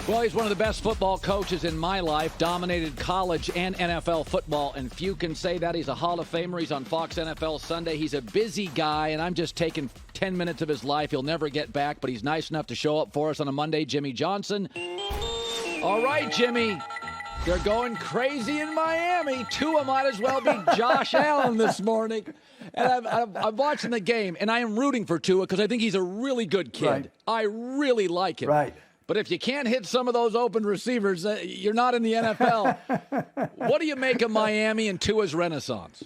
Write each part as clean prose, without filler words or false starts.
Well, he's one of the best football coaches in my life, dominated college and NFL football, and few can say that. He's a Hall of Famer. He's on Fox NFL Sunday. He's a busy guy, and I'm just taking 10 minutes of his life. He'll never get back, but he's nice enough to show up for us on a Monday. Jimmy Johnson. All right, Jimmy. They're going crazy in Miami. Tua might as well be Josh Allen this morning. And I'm watching the game, and I am rooting for Tua because I think he's a really good kid. Right. I really like him. Right. But if you can't hit some of those open receivers, you're not in the NFL. What do you make of Miami and Tua's renaissance?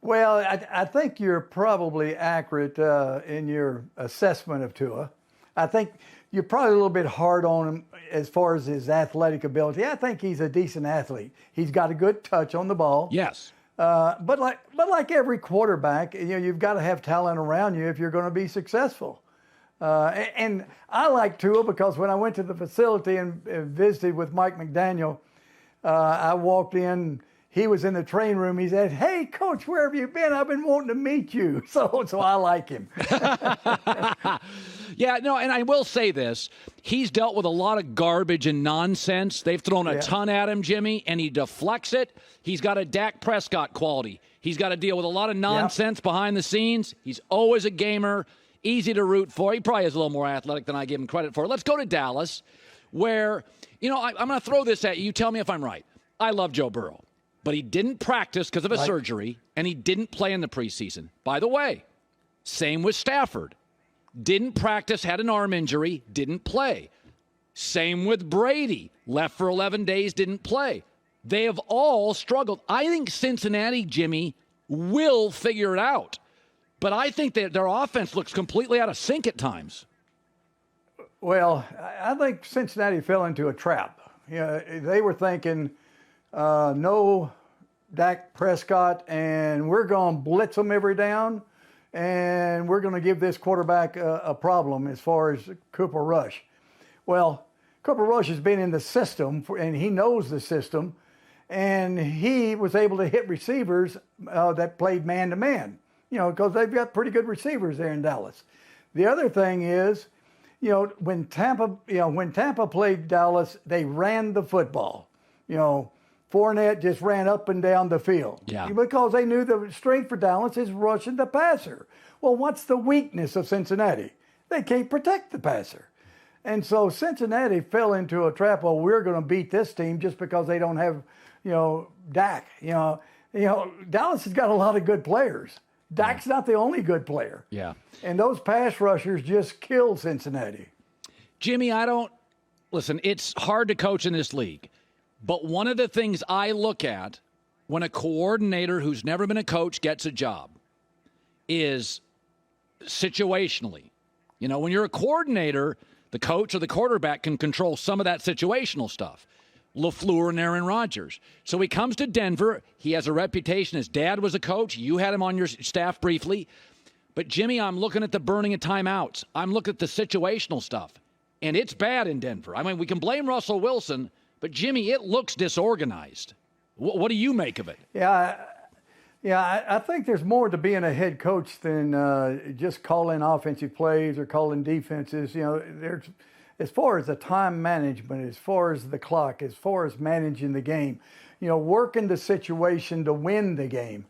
Well, I think you're probably accurate in your assessment of Tua. I think you're probably a little bit hard on him as far as his athletic ability. I think he's a decent athlete. He's got a good touch on the ball. Yes. But like every quarterback, you've got to have talent around you if you're going to be successful. And I like Tua because when I went to the facility and visited with Mike McDaniel, I walked in. He was in the training room. He said, "Hey, Coach, where have you been? I've been wanting to meet you." So I like him. Yeah, no, and I will say this. He's dealt with a lot of garbage and nonsense. They've thrown a ton at him, Jimmy, and he deflects it. He's got a Dak Prescott quality. He's got to deal with a lot of nonsense behind the scenes. He's always a gamer. Easy to root for. He probably is a little more athletic than I give him credit for. Let's go to Dallas, where, I'm going to throw this at you. You tell me if I'm right. I love Joe Burrow, but he didn't practice because of a surgery, and he didn't play in the preseason. By the way, same with Stafford. Didn't practice, had an arm injury, didn't play. Same with Brady. Left for 11 days, didn't play. They have all struggled. I think Cincinnati, Jimmy, will figure it out. But I think that their offense looks completely out of sync at times. Well, I think Cincinnati fell into a trap. They were thinking, no Dak Prescott, and we're going to blitz them every down, and we're going to give this quarterback a problem as far as Cooper Rush. Well, Cooper Rush has been in the system, and he knows the system, and he was able to hit receivers that played man-to-man. Because they've got pretty good receivers there in Dallas. The other thing is, when Tampa played Dallas, they ran the football. Fournette just ran up and down the field. Yeah. Because they knew the strength for Dallas is rushing the passer. Well, what's the weakness of Cincinnati? They can't protect the passer. And so Cincinnati fell into a trap. Well, we're going to beat this team just because they don't have, Dak. Dallas has got a lot of good players. Dak's not the only good player. Yeah. And those pass rushers just killed Cincinnati. Jimmy, listen, it's hard to coach in this league. But one of the things I look at when a coordinator who's never been a coach gets a job is situationally. When you're a coordinator, the coach or the quarterback can control some of that situational stuff. LaFleur and Aaron Rodgers. So he comes to Denver. He has a reputation. His dad was a coach. You had him on your staff briefly. But, Jimmy, I'm looking at the burning of timeouts. I'm looking at the situational stuff. And it's bad in Denver. I mean, we can blame Russell Wilson, but, Jimmy, it looks disorganized. What do you make of it? Yeah, I think there's more to being a head coach than just calling offensive plays or calling defenses. There's as far as the time management, as far as the clock, as far as managing the game, working the situation to win the game.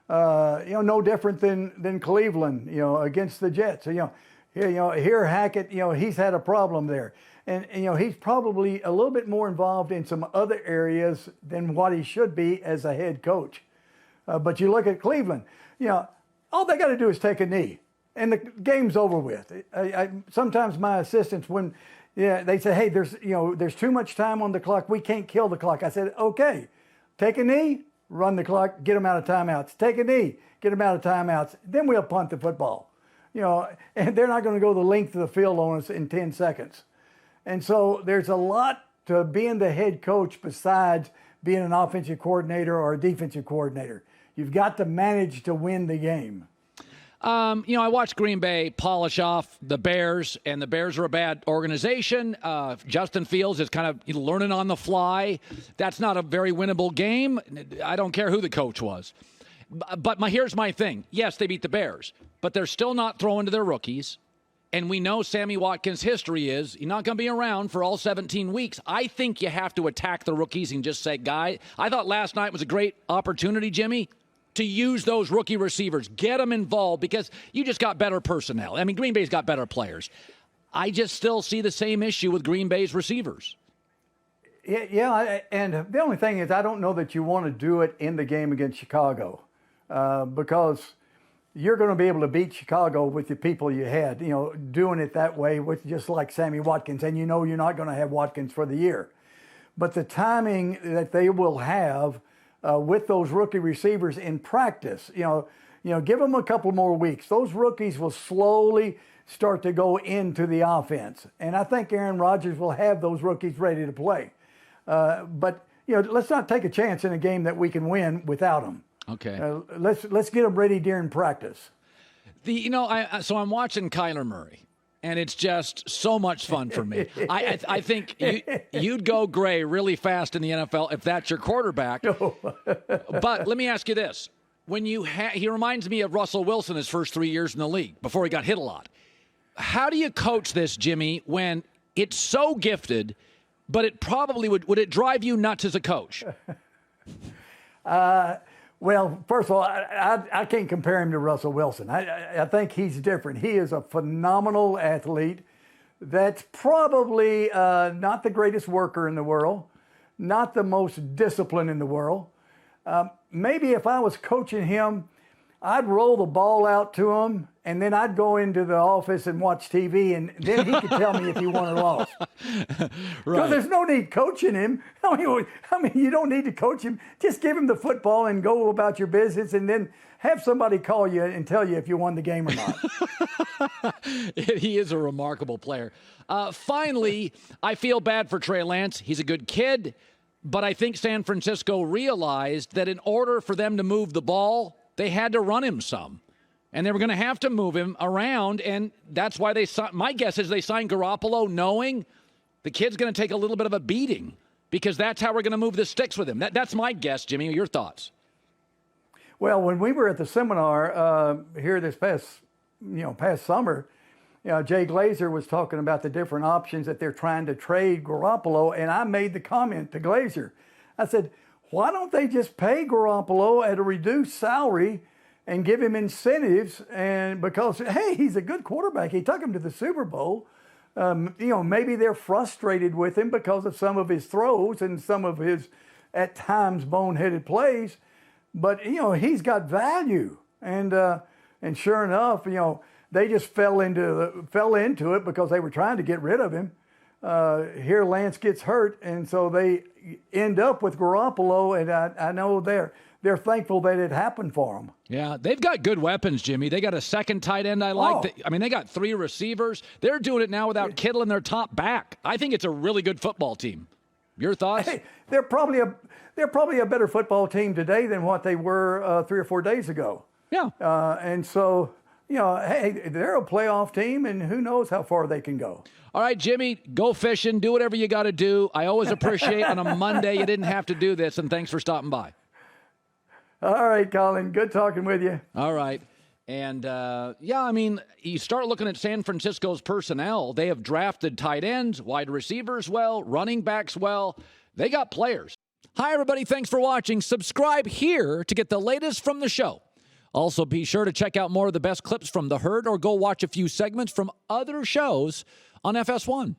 No different than Cleveland, against the Jets. Here Hackett, he's had a problem there. And he's probably a little bit more involved in some other areas than what he should be as a head coach. But you look at Cleveland, all they got to do is take a knee, and the game's over with. Sometimes my assistants, when they say, "Hey, there's too much time on the clock. We can't kill the clock." I said, "Okay, take a knee, run the clock, get them out of timeouts. Take a knee, get them out of timeouts. Then we'll punt the football." And they're not going to go the length of the field on us in 10 seconds. And so there's a lot to being the head coach besides being an offensive coordinator or a defensive coordinator. You've got to manage to win the game. I watched Green Bay polish off the Bears, and the Bears are a bad organization. Justin Fields is kind of learning on the fly. That's not a very winnable game. I don't care who the coach was. But here's my thing. Yes, they beat the Bears, but they're still not throwing to their rookies. And we know Sammy Watkins' history is he's not going to be around for all 17 weeks. I think you have to attack the rookies and just say, guy, I thought last night was a great opportunity, Jimmy, to use those rookie receivers. Get them involved because you just got better personnel. I mean, Green Bay's got better players. I just still see the same issue with Green Bay's receivers. Yeah, and the only thing is I don't know that you want to do it in the game against Chicago because you're going to be able to beat Chicago with the people you had, doing it that way with just like Sammy Watkins, and you're not going to have Watkins for the year. But the timing that they will have with those rookie receivers in practice, give them a couple more weeks. Those rookies will slowly start to go into the offense. And I think Aaron Rodgers will have those rookies ready to play. But let's not take a chance in a game that we can win without them. Okay. Let's get them ready during practice. So I'm watching Kyler Murray, and it's just so much fun for me. I think you'd go gray really fast in the NFL if that's your quarterback. But let me ask you this. He reminds me of Russell Wilson his first 3 years in the league before he got hit a lot. How do you coach this, Jimmy, when it's so gifted, but it probably would it drive you nuts as a coach? Well, first of all, I can't compare him to Russell Wilson. I think he's different. He is a phenomenal athlete that's probably not the greatest worker in the world, not the most disciplined in the world. Maybe if I was coaching him, I'd roll the ball out to him, and then I'd go into the office and watch TV, and then he could tell me if he won or lost. Because Right. there's no need coaching him. I mean, you don't need to coach him. Just give him the football and go about your business, and then have somebody call you and tell you if you won the game or not. He is a remarkable player. Finally, I feel bad for Trey Lance. He's a good kid, but I think San Francisco realized that in order for them to move the ball, they had to run him some. And they were going to have to move him around, and that's why my guess is they signed Garoppolo knowing the kid's going to take a little bit of a beating because that's how we're going to move the sticks with him. That's my guess, Jimmy. Your thoughts? Well, when we were at the seminar here this past summer, Jay Glazer was talking about the different options that they're trying to trade Garoppolo, and I made the comment to Glazer. I said, why don't they just pay Garoppolo at a reduced salary and give him incentives? And because, hey, he's a good quarterback. He took him to the Super Bowl. Maybe they're frustrated with him because of some of his throws and some of his, at times, boneheaded plays. But, he's got value. And sure enough, they just fell into it because they were trying to get rid of him. Here Lance gets hurt, and so they end up with Garoppolo, and I know they're thankful that it happened for them. Yeah, they've got good weapons, Jimmy. They got a second tight end I like. They got 3 receivers. They're doing it now without Kittle in their top back. I think it's a really good football team. Your thoughts? Hey, they're probably a better football team today than what they were 3 or 4 days ago. Yeah. And so, hey, they're a playoff team, and who knows how far they can go. All right, Jimmy, go fishing. Do whatever you got to do. I always appreciate on a Monday you didn't have to do this, and thanks for stopping by. All right, Colin. Good talking with you. All right. And, you start looking at San Francisco's personnel. They have drafted tight ends, wide receivers well, running backs well. They got players. Hi, everybody. Thanks for watching. Subscribe here to get the latest from the show. Also, be sure to check out more of the best clips from The Herd or go watch a few segments from other shows on FS1.